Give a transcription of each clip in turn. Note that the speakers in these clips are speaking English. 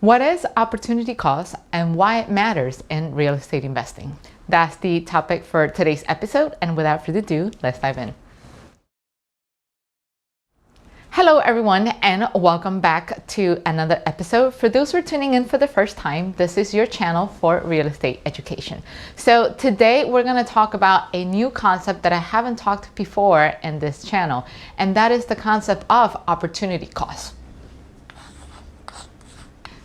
What is opportunity cost and why it matters in real estate investing? That's the topic for today's episode, and without further ado, let's dive in. Hello everyone, and welcome back to another episode. For those who are tuning in for the first time, this is your channel for real estate education. So today we're going to talk about a new concept that I haven't talked before in this channel, and that is the concept of opportunity cost.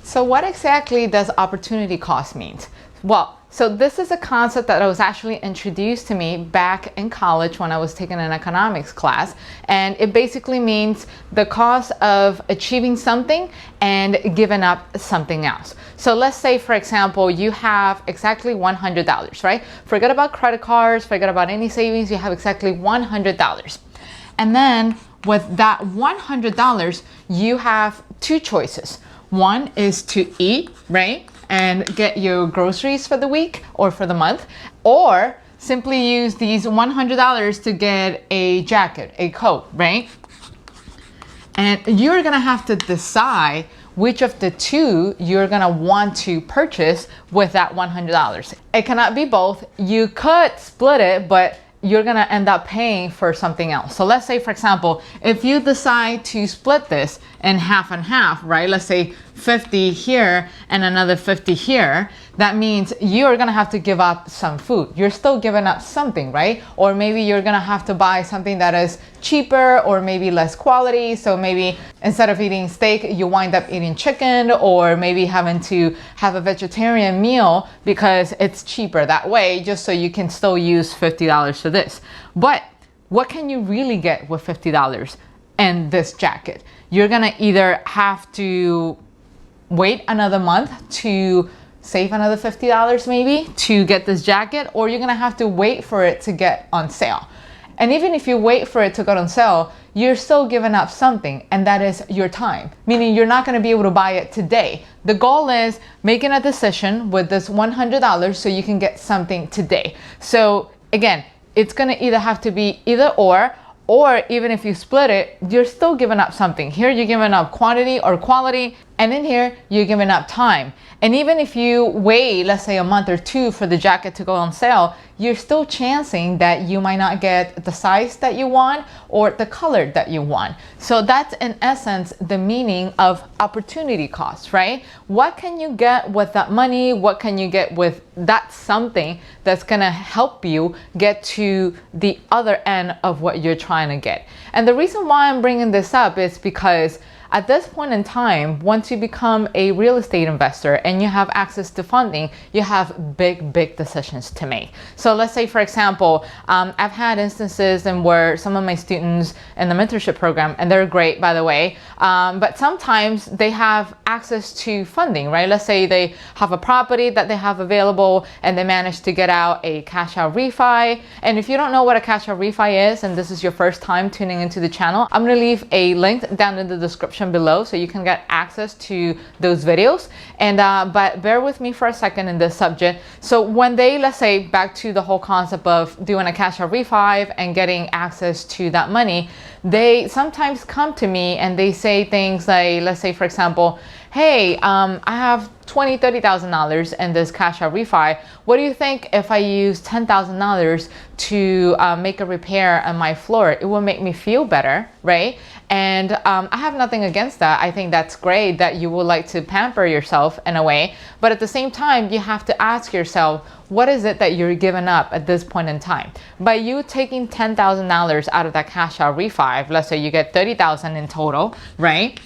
So what exactly does opportunity cost mean? Well, so this is a concept that was actually introduced to me back in college when I was taking an economics class. And it basically means the cost of achieving something and giving up something else. So let's say, for example, you have exactly $100, right? Forget about credit cards, forget about any savings, you have exactly $100. And then with that $100, you have two choices. One is to eat, right? And get your groceries for the week or for the month, or simply use these $100 to get a jacket, a coat, right? And you're gonna have to decide which of the two you're gonna want to purchase with that $100. It cannot be both. You could split it, but you're gonna end up paying for something else. So let's say, for example, if you decide to split this in half and half, right? Let's say 50 here and another 50 here. That means you're gonna have to give up some food. You're still giving up something, right? Or maybe you're gonna have to buy something that is cheaper or maybe less quality. So maybe instead of eating steak, you wind up eating chicken, or maybe having to have a vegetarian meal because it's cheaper that way, just so you can still use $50 for this. But what can you really get with $50 in this jacket? You're gonna either have to wait another month to save another $50 maybe to get this jacket, or you're gonna have to wait for it to get on sale. And even if you wait for it to get on sale, you're still giving up something, and that is your time, meaning you're not gonna be able to buy it today. The goal is making a decision with this $100 so you can get something today. So again, it's gonna either have to be either or even if you split it, you're still giving up something. Here you're giving up quantity or quality, and in here you're giving up time. And even if you wait, let's say a month or two for the jacket to go on sale, you're still chancing that you might not get the size that you want or the color that you want. So that's in essence the meaning of opportunity cost, right? What can you get with that money? What can you get with that something that's gonna help you get to the other end of what you're trying to get? And the reason why I'm bringing this up is because at this point in time, once you become a real estate investor and you have access to funding, you have big decisions to make. So let's say, for example, I've had instances in where some of my students in the mentorship program, and they're great, by the way, but sometimes they have access to funding, right? Let's say they have a property that they have available and they manage to get out a cash out refi. And if you don't know what a cash out refi is, and this is your first time tuning into the channel, I'm gonna leave a link down in the description below so you can get access to those videos. And but bear with me for a second in this subject. So when they, let's say, back to the whole concept of doing a cash out refi and getting access to that money, they sometimes come to me and they say things like, let's say, for example, hey, I have $20,000-$30,000 in this cash out refi. What do you think if I use $10,000 to make a repair on my floor? It will make me feel better, right? And I have nothing against that. I think that's great that you would like to pamper yourself in a way. But at the same time, you have to ask yourself, what is it that you're giving up at this point in time? By you taking $10,000 out of that cash out refi, let's say you get $30,000 in total, right?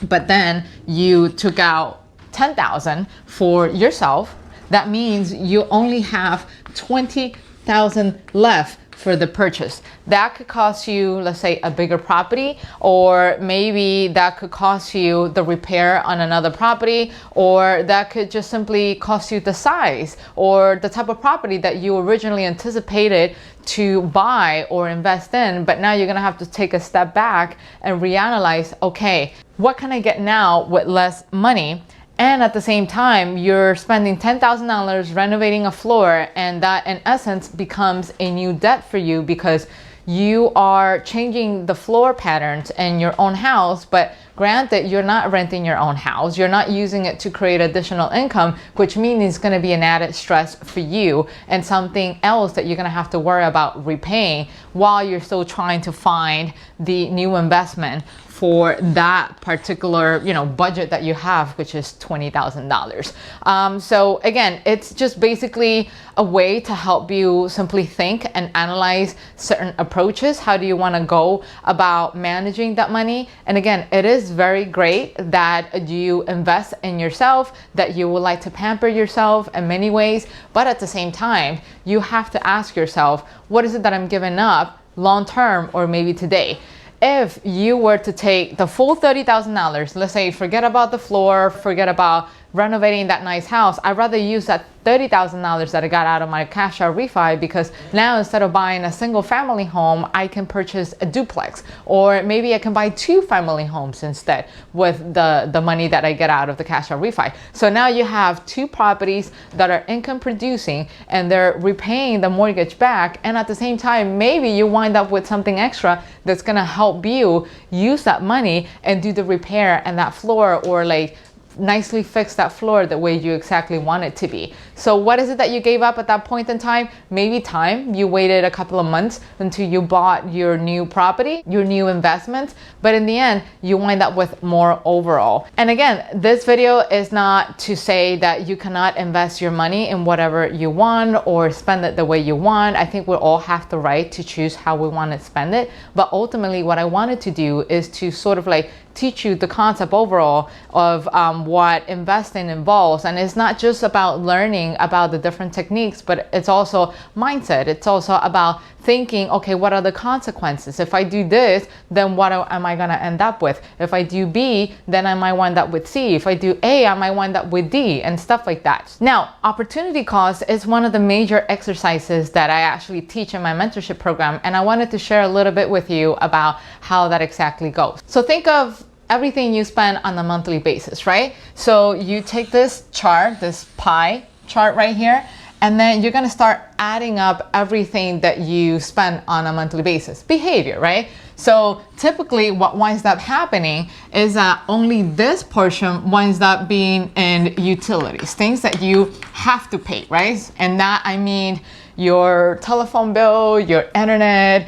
But then you took out $10,000 for yourself. That means you only have $20,000 left for the purchase. That could cost you, let's say, a bigger property, or maybe that could cost you the repair on another property, or that could just simply cost you the size or the type of property that you originally anticipated to buy or invest in. But now you're gonna have to take a step back and reanalyze, okay, what can I get now with less money? And at the same time, you're spending $10,000 renovating a floor, and that in essence becomes a new debt for you because you are changing the floor patterns in your own house, but granted, you're not renting your own house. You're not using it to create additional income, which means it's going to be an added stress for you and something else that you're going to have to worry about repaying while you're still trying to find the new investment for that particular, budget that you have, which is $20,000. So again, it's just basically a way to help you simply think and analyze certain approaches. How do you want to go about managing that money? And again, it is very great that you invest in yourself, that you would like to pamper yourself in many ways, but at the same time, you have to ask yourself, what is it that I'm giving up long term or maybe today? If you were to take the full $30,000, let's say forget about the floor, forget about renovating that nice house, I'd rather use that $30,000 that I got out of my cash out refi, because now instead of buying a single family home, I can purchase a duplex, or maybe I can buy 2 family homes instead with the money that I get out of the cash out refi. So now you have 2 properties that are income producing and they're repaying the mortgage back, and at the same time maybe you wind up with something extra that's gonna help you use that money and do the repair and that floor, or like nicely fix that floor the way you exactly want it to be. So what is it that you gave up at that point in time? Maybe time. You waited a couple of months until you bought your new property, your new investment, but in the end, you wind up with more overall. And again, this video is not to say that you cannot invest your money in whatever you want or spend it the way you want. I think we all have the right to choose how we want to spend it. But ultimately, what I wanted to do is to sort of like teach you the concept overall of what investing involves. And it's not just about learning about the different techniques, but it's also mindset. It's also about thinking, okay, what are the consequences? If I do this, then what am I gonna end up with? If I do B, then I might wind up with C. If I do A, I might wind up with D, and stuff like that. Now, opportunity cost is one of the major exercises that I actually teach in my mentorship program, and I wanted to share a little bit with you about how that exactly goes. So think of everything you spend on a monthly basis, right? So you take this chart, this pie chart right here, and then you're gonna start adding up everything that you spend on a monthly basis. Behavior, right? So typically what winds up happening is that only this portion winds up being in utilities, things that you have to pay, right? And that, I mean, your telephone bill, your internet,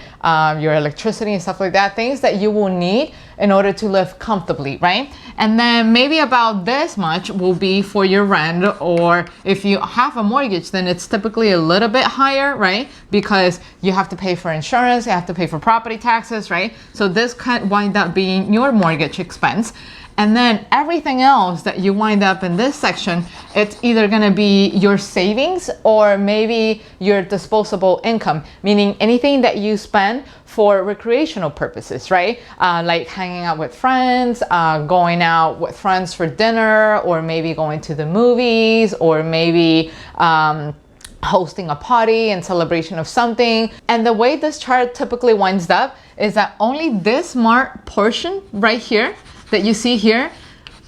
your electricity and stuff like that, things that you will need in order to live comfortably, right? And then maybe about this much will be for your rent, or if you have a mortgage, then it's typically a little bit higher, right? Because you have to pay for insurance, you have to pay for property taxes, right? So this could wind up being your mortgage expense. And then everything else that you wind up in this section, it's either gonna be your savings or maybe your disposable income, meaning anything that you spend for recreational purposes, right? Like hanging out with friends, going out with friends for dinner, or maybe going to the movies, or maybe hosting a party in celebration of something. And the way this chart typically winds up is that only this marked portion right here that you see here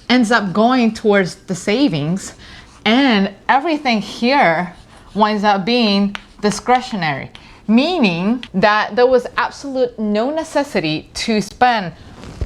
ends up going towards the savings, and everything here winds up being discretionary, meaning that there was absolute no necessity to spend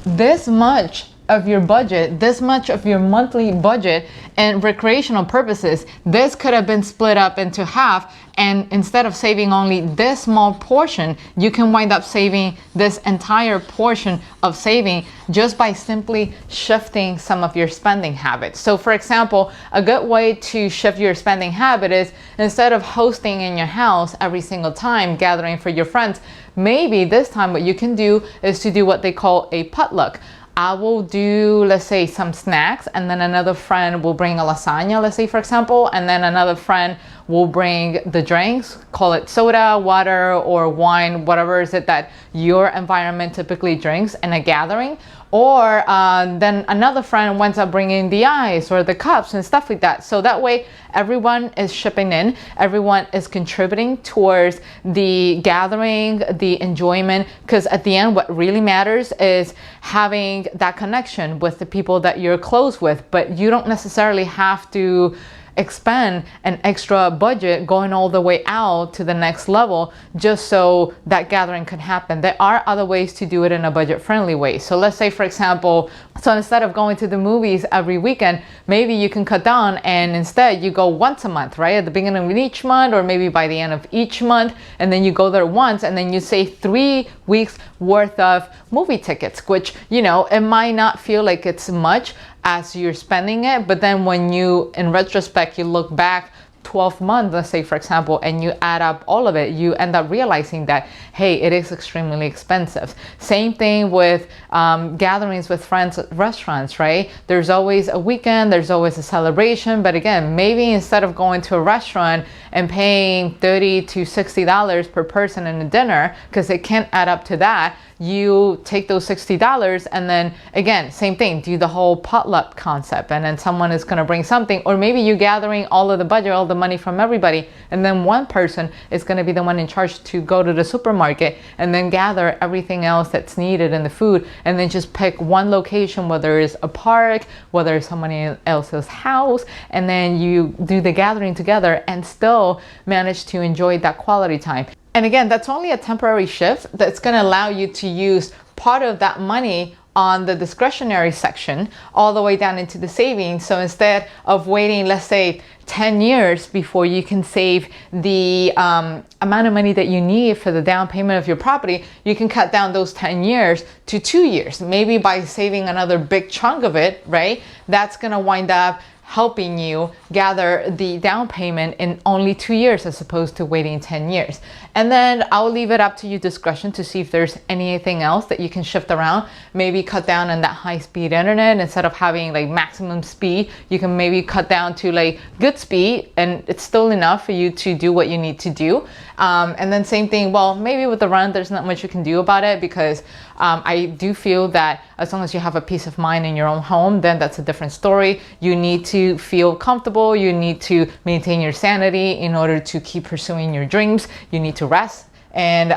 this much of your budget, this much of your monthly budget in recreational purposes. This could have been split up into half, and instead of saving only this small portion, you can wind up saving this entire portion of saving just by simply shifting some of your spending habits. So for example, a good way to shift your spending habit is, instead of hosting in your house every single time, gathering for your friends, maybe this time what you can do is to do what they call a potluck. I will do, let's say, some snacks, and then another friend will bring a lasagna, let's say, for example, and then another friend will bring the drinks, call it soda, water, or wine, whatever is it that your environment typically drinks in a gathering. Or then another friend winds up bringing the ice or the cups and stuff like that. So that way everyone is shipping in, everyone is contributing towards the gathering, the enjoyment, because at the end what really matters is having that connection with the people that you're close with. But you don't necessarily have to expend an extra budget going all the way out to the next level just so that gathering can happen. There are other ways to do it in a budget friendly way. So let's say, for example, so instead of going to the movies every weekend, maybe you can cut down and instead you go once a month, right? At the beginning of each month, or maybe by the end of each month, and then you go there once, and then you save 3 weeks worth of movie tickets, which, you know, it might not feel like it's much as you're spending it, but then when you, in retrospect, you look back 12 months, let's say, for example, and you add up all of it, you end up realizing that, hey, it is extremely expensive. Same thing with gatherings with friends at restaurants, right? There's always a weekend, there's always a celebration, but again, maybe instead of going to a restaurant and paying $30 to $60 per person in a dinner, because it can't add up to that, you take those $60 and then again, same thing, do the whole potluck concept, and then someone is going to bring something, or maybe you're gathering all of the budget, all the money from everybody, and then one person is going to be the one in charge to go to the supermarket and then gather everything else that's needed in the food, and then just pick one location, whether it's a park, whether it's somebody else's house, and then you do the gathering together and still manage to enjoy that quality time. And again, that's only a temporary shift that's going to allow you to use part of that money on the discretionary section all the way down into the savings. So instead of waiting, let's say 10 years before you can save the amount of money that you need for the down payment of your property, you can cut down those 10 years to 2 years, maybe by saving another big chunk of it, right? That's going to wind up helping you gather the down payment in only 2 years as opposed to waiting 10 years. And then I'll leave it up to your discretion to see if there's anything else that you can shift around. Maybe cut down on that high speed internet. Instead of having like maximum speed, you can maybe cut down to like good speed, and it's still enough for you to do what you need to do. And then same thing, well, maybe with the rent, there's not much you can do about it, because I do feel that as long as you have a peace of mind in your own home, then that's a different story. You need to feel comfortable. You need to maintain your sanity in order to keep pursuing your dreams. You need to rest and,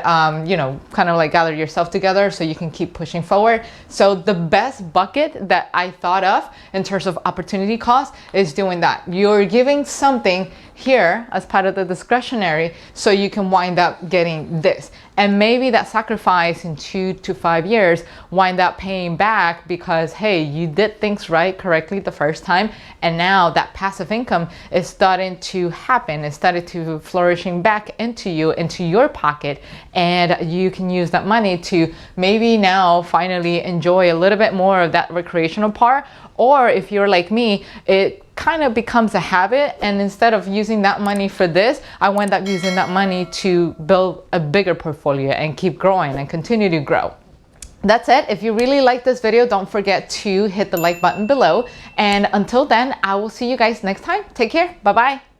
you know, kind of like gather yourself together so you can keep pushing forward. So the best bucket that I thought of in terms of opportunity cost is doing that. You're giving something here as part of the discretionary so you can wind up getting this. And maybe that sacrifice in 2 to 5 years wind up paying back because, hey, you did things right correctly the first time, and now that passive income is starting to happen. It started to flourishing back into you, into your pocket, and you can use that money to maybe now finally enjoy a little bit more of that recreational part. Or if you're like me, it kind of becomes a habit, and instead of using that money for this, I wind up using that money to build a bigger portfolio and keep growing and continue to grow. That's it. If you really like this video, don't forget to hit the like button below. And until then, I will see you guys next time. Take care. Bye-bye.